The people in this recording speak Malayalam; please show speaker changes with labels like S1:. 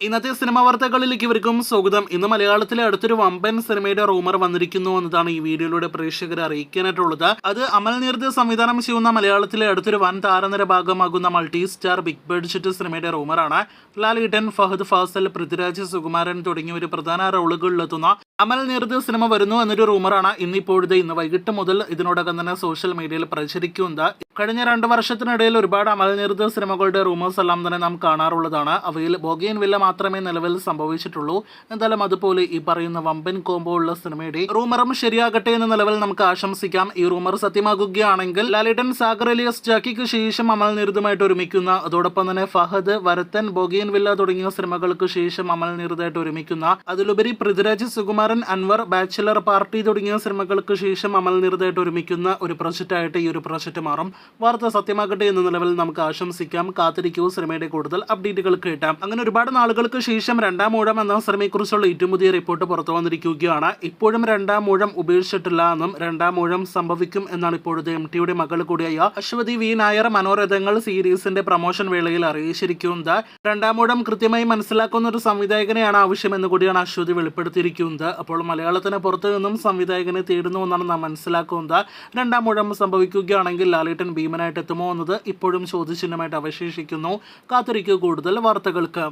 S1: ഇന്നത്തെ സിനിമാ വാർത്തകളിലേക്ക് ഇവർക്കും സ്വാഗതം. ഇന്ന് മലയാളത്തിലെ അടുത്തൊരു വമ്പൻ സിനിമയുടെ റൂമർ വന്നിരിക്കുന്നു എന്നതാണ് ഈ വീഡിയോയിലൂടെ പ്രേക്ഷകരെ അറിയിക്കാനായിട്ടുള്ളത്. അത് അമൽ നീർദ് സംവിധാനം ചെയ്യുന്ന മലയാളത്തിലെ അടുത്തൊരു വൻ താരനിര ഭാഗമാകുന്ന മൾട്ടി സ്റ്റാർ ബിഗ് ബഡ്ജറ്റ് സിനിമയുടെ റൂമറാണ്. ലാലേട്ടൻ, ഫഹദ് ഫാസിൽ, പൃഥ്വിരാജ്, സുകുമാരൻ തുടങ്ങിയ ഒരു പ്രധാന റോളുകളിലെത്തുന്ന അമൽ നീർദ് സിനിമ വരുന്നു എന്നൊരു റൂമറാണ് ഇന്ന് വൈകിട്ട് മുതൽ ഇതിനോടകം തന്നെ സോഷ്യൽ മീഡിയയിൽ പ്രചരിക്കുന്നത്. കഴിഞ്ഞ 2 വർഷത്തിനിടയിൽ ഒരുപാട് അമൽ നീർദ് സിനിമകളുടെ റൂമേഴ്സ് എല്ലാം തന്നെ നാം കാണാറുള്ളതാണ്. അവയിൽ ബോഗെയിൻവില്ല മാത്രമേ നിലവിൽ സംഭവിച്ചിട്ടുള്ളൂ. എന്തായാലും അതുപോലെ ഈ പറയുന്ന വമ്പൻ കോംബോ ഉള്ള സിനിമയുടെ റൂമറും ശരിയാകട്ടെ എന്ന നിലവിൽ നമുക്ക് ആശംസിക്കാം. ഈ റൂമർ സത്യമാകുകയാണെങ്കിൽ ലാലേട്ടൻ, സാഗർ എലിയസ്, ജാക്കിക്ക് ശേഷം അമൽ നീർദുമായിട്ട് ഒരുമിക്കുന്ന, അതോടൊപ്പം തന്നെ ഫഹദ്, വരത്തൻ, ബോഗെയിൻവില്ല തുടങ്ങിയ സിനിമകൾക്ക് ശേഷം അമൽ നീർദായിട്ട് ഒരുമിക്കുന്ന, അതിലുപരി പൃഥ്വിരാജ്, സുകുമാരൻ, അൻവർ, ബാച്ചിലർ പാർട്ടി തുടങ്ങിയ സിനിമകൾക്ക് ശേഷം അമൽ നീർദായിട്ട് ഒരുമിക്കുന്ന ഒരു പ്രൊജക്റ്റായിട്ട് ഈ ഒരു പ്രൊജക്റ്റ് മാറും. വാർത്ത സത്യമാകട്ടെ എന്ന നിലവിൽ നമുക്ക് ആശംസിക്കാം. കാത്തിരിക്കൂ, സിനിമയുടെ കൂടുതൽ അപ്ഡേറ്റുകൾ കേട്ടാം. അങ്ങനെ ഒരുപാട് നാളുകൾക്ക് ശേഷം 2ാം ഊഴം എന്ന സിനിമയെക്കുറിച്ചുള്ള ഏറ്റവും പുതിയ റിപ്പോർട്ട് പുറത്തു വന്നിരിക്കുകയാണ്. ഇപ്പോഴും 2ാം ഊഴം ഉപേക്ഷിച്ചിട്ടില്ല എന്നും 2ാം ഊഴം സംഭവിക്കും എന്നാണ് ഇപ്പോഴത്തെ MTയുടെ മകൾ കൂടിയായ അശ്വതി വി നായർ മനോരഥങ്ങൾ സീരീസിന്റെ പ്രൊമോഷൻ വേളയിൽ അറിയിച്ചിരിക്കുന്നത്. 2ാം ഊഴം കൃത്യമായി മനസ്സിലാക്കുന്ന ഒരു സംവിധായകനെയാണ് ആവശ്യമെന്ന് കൂടിയാണ് അശ്വതി വെളിപ്പെടുത്തിയിരിക്കുന്നത്. അപ്പോൾ മലയാളത്തിന് പുറത്തു നിന്നും സംവിധായകനെ തേടുന്നു എന്നാണ് നാം മനസ്സിലാക്കുന്നത്. 2ാം ഊഴം സംഭവിക്കുകയാണെങ്കിൽ ലാലേട്ടൻ ഭീമനായിട്ട് എത്തുമോ എന്നത് ഇപ്പോഴും ചോദ്യചിഹ്നമായിട്ട് അവശേഷിക്കുന്നു. കാത്തിരിക്കുക കൂടുതൽ വാർത്തകൾക്ക്.